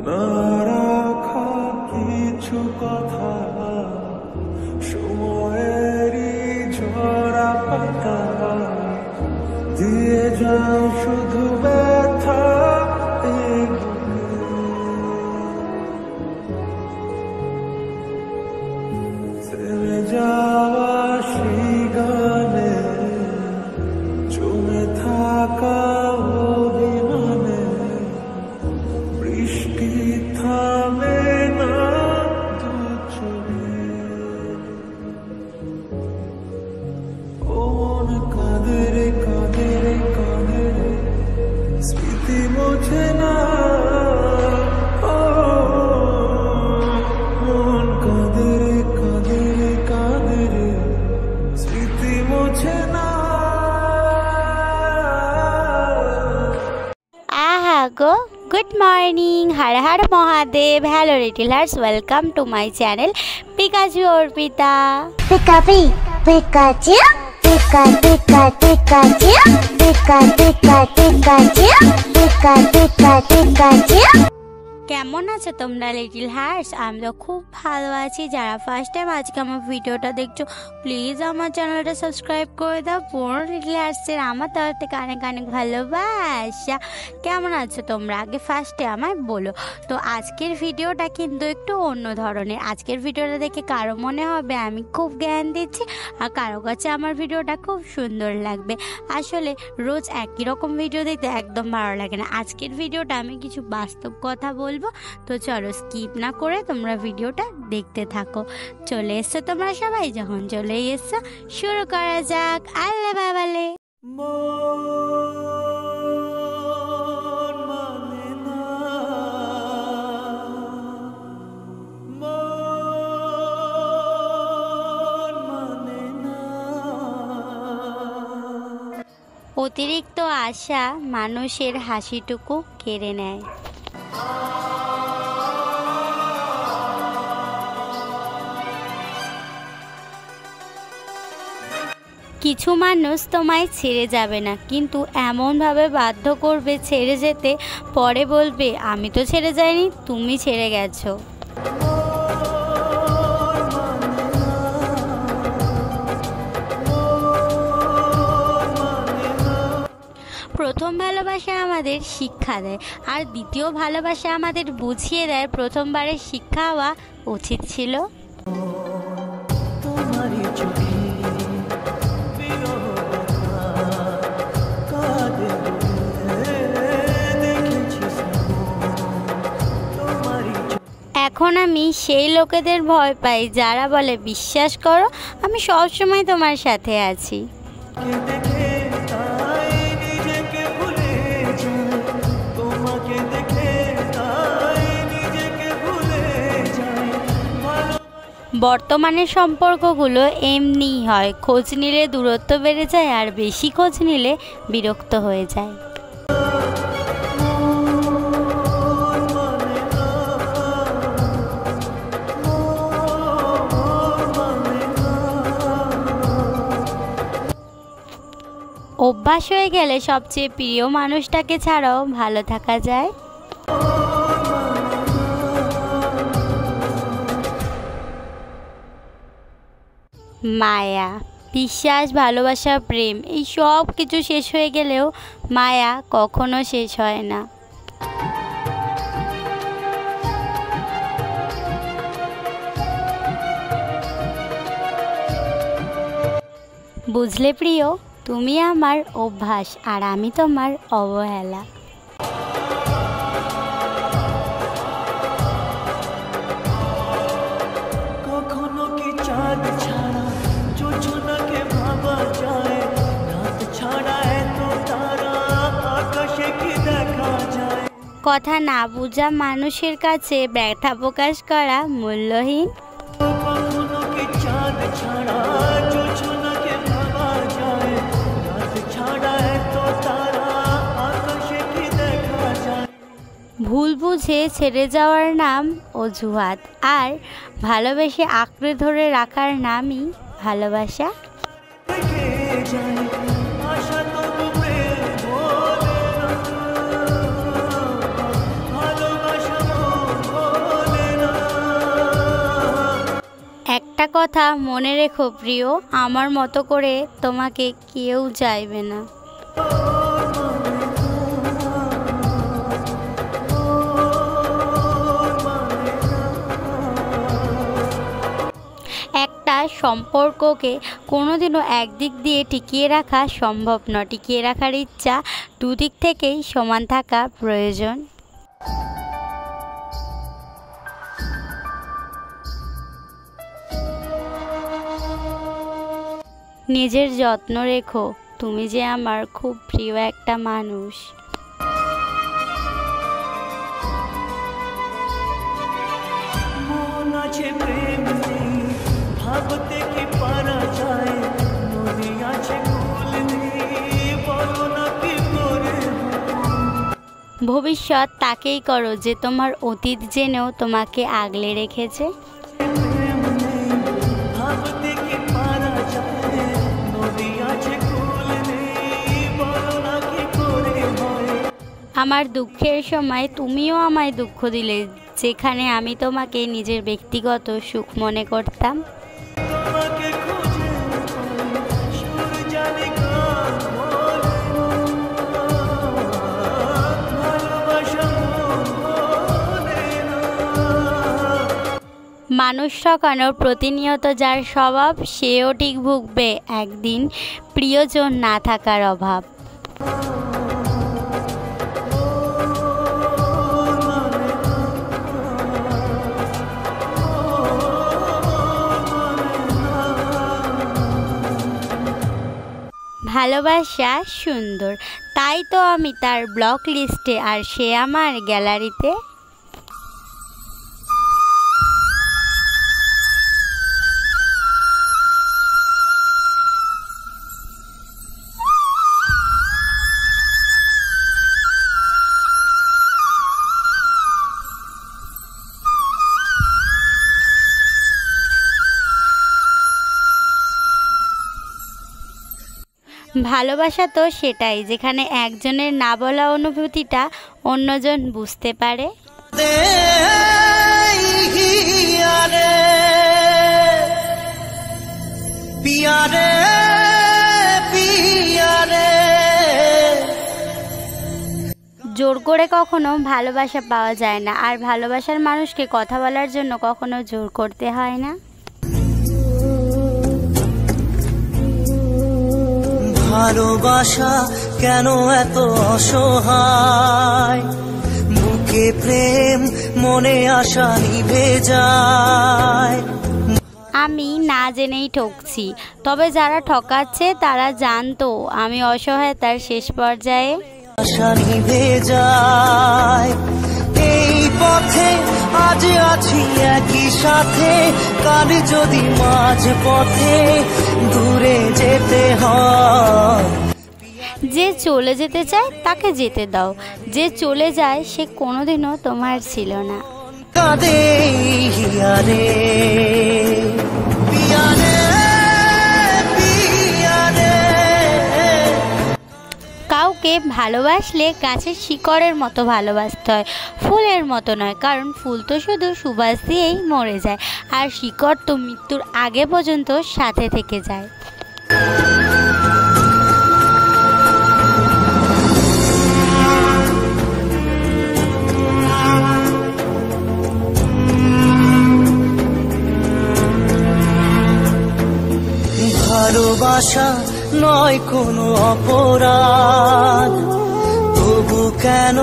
না রাখা কিছু কথা সময়েরই ঝরা পাতা দিয়ে যায় শুধু ব্যথা থেমে যাওয়া সেই গানে জমে থাকা অভিমানে বৃষ্টি থামে না দু চোখে মন কাঁদে রে কাঁদে রে কাঁদে রে স্মৃতি মোছে না মন কাঁদে রে কাঁদে রে কাঁদে রে স্মৃতি মোছে না। আহা গো, good morning, Har Har Mahadev. Hello little hearts, welcome to my channel Pikachu Arpita. Pikachu, Pikachu, Pikachu, Pikachu, Pikachu, Pikachu, Pikachu. কেমন আছো তোমরা লিটল হার্টস? আমি তো খুব ভালো আছি। যারা ফার্স্ট টাইম আজকে আমার ভিডিওটা দেখছো, প্লিজ আমার চ্যানেলটা সাবস্ক্রাইব করে দাও। পুরো লিটল হার্টসের আমার তরফ থেকে অনেক অনেক ভালোবাসা। কেমন আছো তোমরা আগে ফার্স্টে আমায় বলো। তো আজকের ভিডিওটা কিন্তু একটু অন্য ধরনের। আজকের ভিডিওটা দেখে কারো মনে হবে আমি খুব জ্ঞান দিচ্ছি, আর কারো কাছে আমার ভিডিওটা খুব সুন্দর লাগবে। আসলে রোজ একই রকম ভিডিও দেখতে একদম ভালো লাগে না। আজকের ভিডিওটা আমি কিছু বাস্তব কথা বলবো, তো চলো স্কিপ না করে তোমরা ভিডিওটা দেখতে থাকো। চলে এসছো তোমরা সবাই? যখন চলে এসছো শুরু করা যাক। আল্লে বাবালে। অতিরিক্ত আশা মানুষের হাসিটুকু কেড়ে নেয়। কিছু মানুষ তোমায় ছেড়ে যাবে না, কিন্তু এমনভাবে বাধ্য করবে ছেড়ে যেতে, পরে বলবে আমি তো ছেড়ে যাইনি, তুমি ছেড়ে গেছো। প্রথম ভালোবাসা আমাদের শিক্ষা দেয়, আর দ্বিতীয় ভালোবাসা আমাদের বুঝিয়ে দেয় প্রথমবারের শিক্ষা হওয়া উচিত ছিল। এখন আমি সেই লোকেদের ভয় পাই যারা বলে বিশ্বাস করো আমি সবসময় তোমার সাথে আছি। বর্তমানে সম্পর্কগুলো এমনিই হয়, খোঁজ নিলে দূরত্ব বেড়ে যায়, আর বেশি খোঁজ নিলে বিরক্ত হয়ে যায়। অভ্যাস হয়ে গেলে সবচেয়ে প্রিয় মানুষটাকে ছাড়াও ভালো থাকা যায়। মায়া, বিশ্বাস, ভালোবাসা, প্রেম, এই সব কিছু শেষ হয়ে গেলেও মায়া কখনো শেষ হয় না। বুঝলে প্রিয়, তুমি আমার অভ্যাস আর আমি তোমার অবহেলা। কথা না বুঝা মানুষের কাছে ব্যথা প্রকাশ করা মূল্যহীন। ভুল বুঝে ছেড়ে যাওয়ার নাম অজুহাত, আর ভালোবেসে আঁকড়ে ধরে রাখার নামই ভালোবাসা। কথা মনে রেখো প্রিয়, আমার মতো করে তোমাকে কেউ চাইবে না। একটা সম্পর্ককে কোনোদিনও একদিক দিয়ে টিকিয়ে রাখা সম্ভব নয়। টিকিয়ে রাখার ইচ্ছা দুদিক থেকেই সমান থাকা প্রয়োজন। নিজের যত্ন রেখো, তুমি যে আমার খুব প্রিয় একটা মানুষ। মন আছে প্রেম নেই, ভাবতে কি পারা যায়, মনে আছে কুল নেই, বলো না কি করে। ভবিষ্যৎ তাকেই করো যে তোমার অতীত জেনেও তোমাকে আগলে রেখেছে। প্রেম নেই, ভাবতে কি পারা যায়, মনে আছে কুল নেই, বলো না কি করে হয়। আমার দুঃখের সময় তুমিও আমায় দুঃখ দিলে, যেখানে আমি তোমাকে নিজের ব্যক্তিগত সুখ মনে করতাম। তোমাকে খুঁজে পাই, সুর জানি গান বলে, ভালোবাসা বলে না। মানুষ ঠকানোর প্রতিনিয়ত যার স্বভাব, সেও ঠিক ভুগবে একদিন প্রিয়জন না থাকার অভাব। ভালোবাসা সুন্দর, তাই তো আমি তার ব্লক লিস্টে আর সে আমার গ্যালারিতে। ভালোবাসা তো সেটাই, যেখানে একজনের না বলা অনুভূতিটা অন্যজন বুঝতে পারে। জোর করে কখনো ভালোবাসা পাওয়া যায় না, আর ভালোবাসার মানুষকে কথা বলার জন্য কখনো জোর করতে হয় না। ভালোবাসা কেন এত অসহায়, বুকে প্রেম মনে আশা নিভে যায়। আমি না জেনেই ঠকছি, তবে যারা ঠকাচ্ছে তারা জানতো আমি অসহায়তার শেষ পর্যায়ে। আশা নিভে যায়, এই পথে আজ আছি একই সাথে, কাল যদি মাঝ পথে দূরে যেতে হয়। যে চলে যেতে চায় তাকে যেতে দাও, যে চলে যায় সে কোনোদিনও তোমার ছিল না। কাঁদে হিয়ারে পিয়ারে পিয়ারে। কাউকে ভালোবাসলে গাছের শিকড়ের মতো ভালোবাসতে হয়, ফুলের মতো নয়, কারণ ফুল তো শুধু সুবাস দিয়েই মরে যায়, আর শিকড় তো মৃত্যুর আগে পর্যন্ত সাথে থেকে যায়। ভালোবাসা নয় কোনো অপরাধ, তবু কেন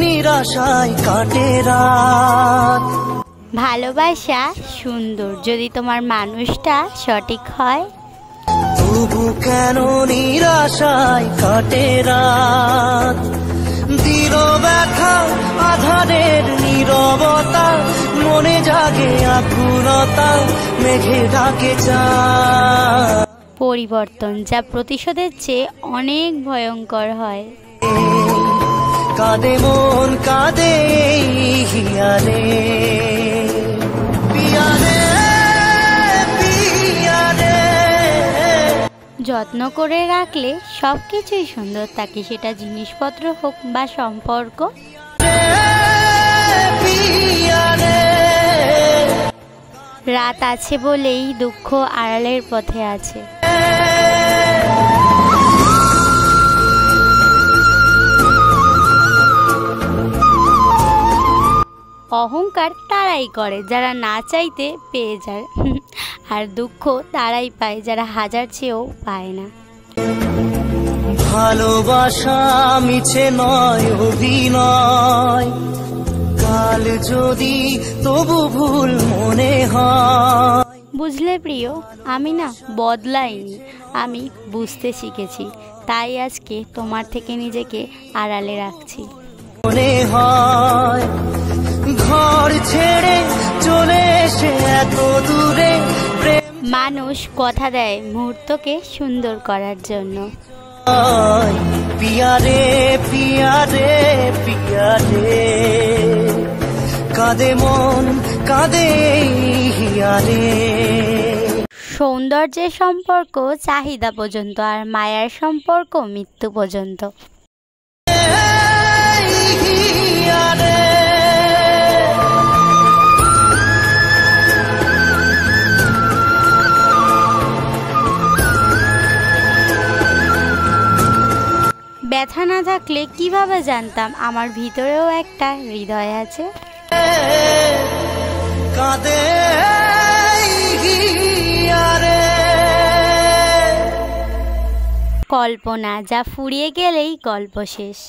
নিরাশায় কাটে রাত। ভালোবাসা সুন্দর যদি তোমার মানুষটা সঠিক হয়। তবু কেন নিরাশায় কাটে রাত। দিল ব্যথা আধারের নীরবতা, মনে জাগে আকুলতা, মেঘে ডাকে চাঁদ। পরিবর্তন যা প্রতিশোধের চেয়ে অনেক ভয়ঙ্কর হয়। কাঁদে মন কাঁদে হিয়ারে পিয়ারে পিয়ারে। যত্ন করে রাখলে সব কিছুই সুন্দর থাকে, সেটা জিনিসপত্র হোক বা সম্পর্ক। রাত আছে বলেই দুঃখ আড়ালের পথে আছে। অহংকার তারাই করে যারা না চাইতে পেয়ে যায়, আর দুঃখ তারাই পায় যারা হাজার চেয়েও পায় না। ভালোবাসা মিছে নয় অভিনয়, কাল যদি তবু ভুল মনে হয়। বুঝলে প্রিয়, আমি না বদলাইনি, আমি বুঝতে শিখেছি, তাই আজকে তোমার থেকে নিজেকে আড়ালে রাখছি। মনে হয় ঘর ছেড়ে চলে এসে এত দূরে, মানুষ কথা দেয় মুহূর্তকে সুন্দর করার জন্য। পিয়ারে পিয়ারে পিয়ারে, কাঁদে মন কাঁদে হিয়ারে। সৌন্দর্যের সম্পর্ক চাহিদা পর্যন্ত, আর মায়ার সম্পর্ক মৃত্যু পর্যন্ত। ব্যথা না থাকলে কিভাবে জানতাম আমার ভিতরেও একটা হৃদয় আছে। কল্পনা যা ফুরিয়ে গেলেই গল্প শেষ।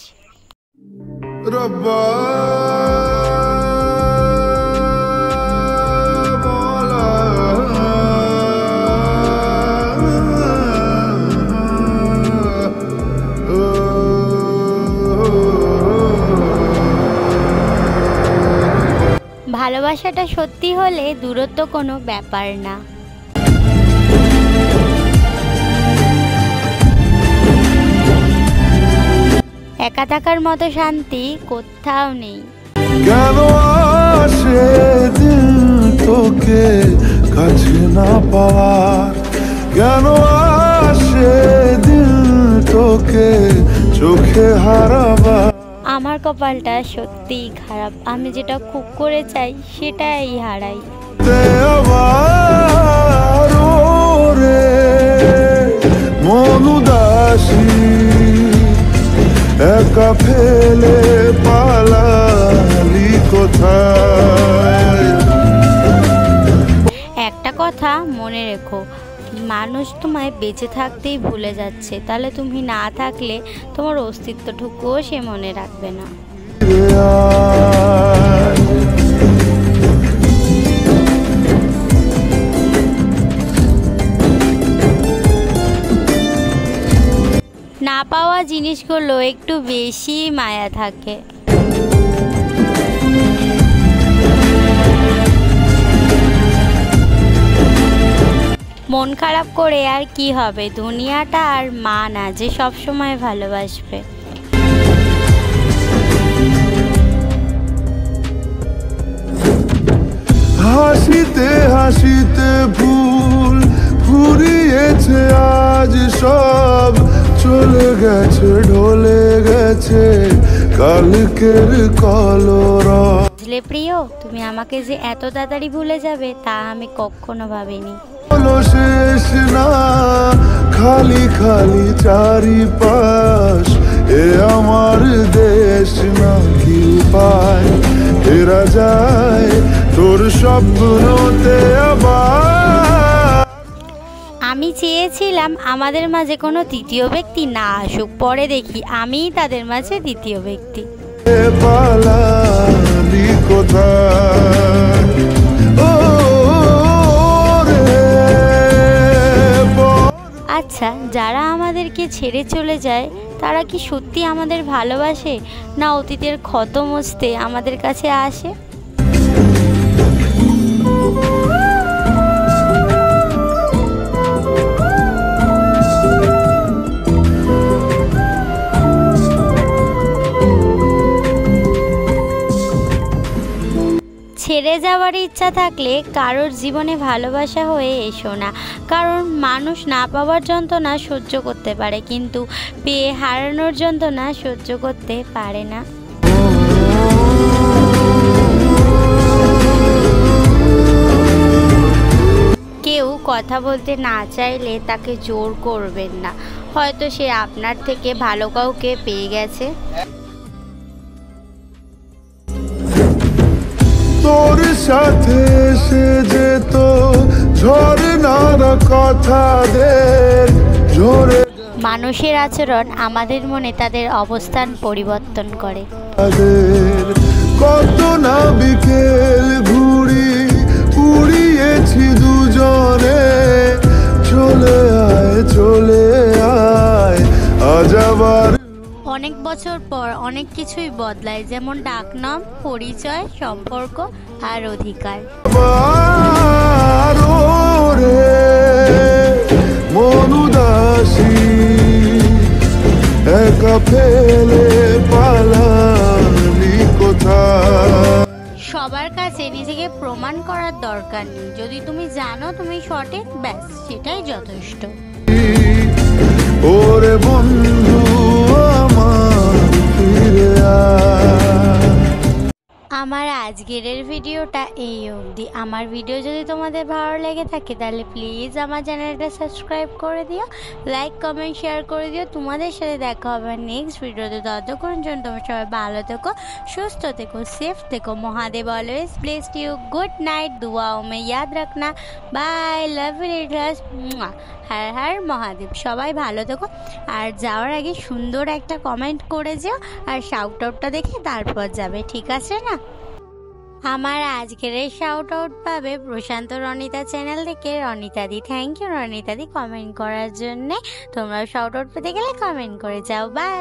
ভালোবাসাটা সত্যি হলে দূরত্ব কোনো ব্যাপার না। একা থাকার মতো শান্তি কোথাও নেই। কেন আসে দিন তোকে কাছে না পাওয়ার, কেন আসে দিন তোকে চোখে হারাবার। আমার কপালটা সত্যিই খারাপ, আমি যেটা খুব করে চাই সেটাই হারাই। মন উদাসী একা ফেলে পালালি কোথায়। একটা কথা মনে রেখো, মানুষ তোমায় বেঁচে থাকতেই ভুলে যাচ্ছে, তাহলে তুমি না থাকলে তোমার অস্তিত্বটুকুও সে মনে রাখবে না। না পাওয়া জিনিসগুলো একটু বেশি মায়া থাকে। মন খারাপ করে আর কি হবে, দুনিয়াটা আর মা না যে সব সময় ভালোবাসবে। হাসিতে হাসিতে ভুল ফুরিয়েছে আজ সব, চলে গেছে ঢলে গেছে কালকের কলরব। বুঝলে প্রিয়, তুমি আমাকে যে এত তাড়াতাড়ি ভুলে যাবে তা আমি কখনো ভাবিনি। শেষ না খালি খালি চারিপাশ, এ আমার দেশ না কি পায় ফেরা যায় তোর স্বপ্নতে আবার। আমি চেয়েছিলাম আমাদের মাঝে কোনো তৃতীয় ব্যক্তি না আসুক, পরে দেখি আমিই তাদের মাঝে দ্বিতীয় ব্যক্তি। পালালি কোথায় আচ্ছা, যারা আমাদেরকে ছেড়ে চলে যায় তারা কি সত্যি আমাদের ভালোবাসে, না অতীতের ক্ষত মুছতে আমাদের কাছে আসে? ছেড়ে যাওয়ার ইচ্ছা থাকলে কারোর জীবনে ভালোবাসা হয়ে এসো না, কারণ মানুষ না পাওয়ার যন্ত্রণা সহ্য করতে পারে, কিন্তু পেয়ে হারানোর যন্ত্রণা সহ্য করতে পারে না। কথা বলতে না চাইলে তাকে জোর করবেন না, হয়তো সে আপনার থেকে ভালো কাউকে পেয়ে গেছে। তোর সাথে সে যেত ঝরনার কথাদের ঝরে মানুষের আচরণ আমাদের মনে তাদের অবস্থান পরিবর্তন করে। কত না বিকেল ঘুরি উড়িয়েছি দুজনে, চলে আয় আজ আবার। অনেক বছর পর অনেক কিছুই বদলায়, যেমন ডাকনাম, পরিচয়, সম্পর্ক আর অধিকার। মনুদাসী একা ফেলে পালালি কোথায়। সবার কাছে নিজেকে প্রমাণ করার দরকার নেই, যদি তুমি জানো তুমি সঠিক, ব্যাস সেটাই যথেষ্ট। ওরে বন্ধু আমার ফিরে আয়। আমার আজকের ভিডিওটা এই অবধি। আমার ভিডিও যদি তোমাদের ভালো লেগে থাকে তাহলে প্লিজ আমার চ্যানেলটা সাবস্ক্রাইব করে দিও, লাইক কমেন্ট শেয়ার করে দিও। তোমাদের সাথে দেখা হবে নেক্সট ভিডিওতে। ততক্ষণ জন্য তোমরা সবাই ভালো থেকো, সুস্থ থেকো, সেফ থেকো। Mahadev always blessed you. Good night. দুয়াও মে ইয়াদ রাখনা। Bye, love you little. Har Har Mahadev. সবাই ভালো থেকো, আর যাওয়ার আগে সুন্দর একটা কমেন্ট করে যেও, আর শাউট আউটটা দেখে তারপর যাবে, ঠিক আছে না? আমার আজকের এই শাউট আউট পাবে প্রশান্ত রনিতা চ্যানেল থেকে রনিতাদি। থ্যাংক ইউ রনিতাদি কমেন্ট করার জন্যে। তোমরাও শাউট আউট পেতে গেলে কমেন্ট করে যাও। বাই।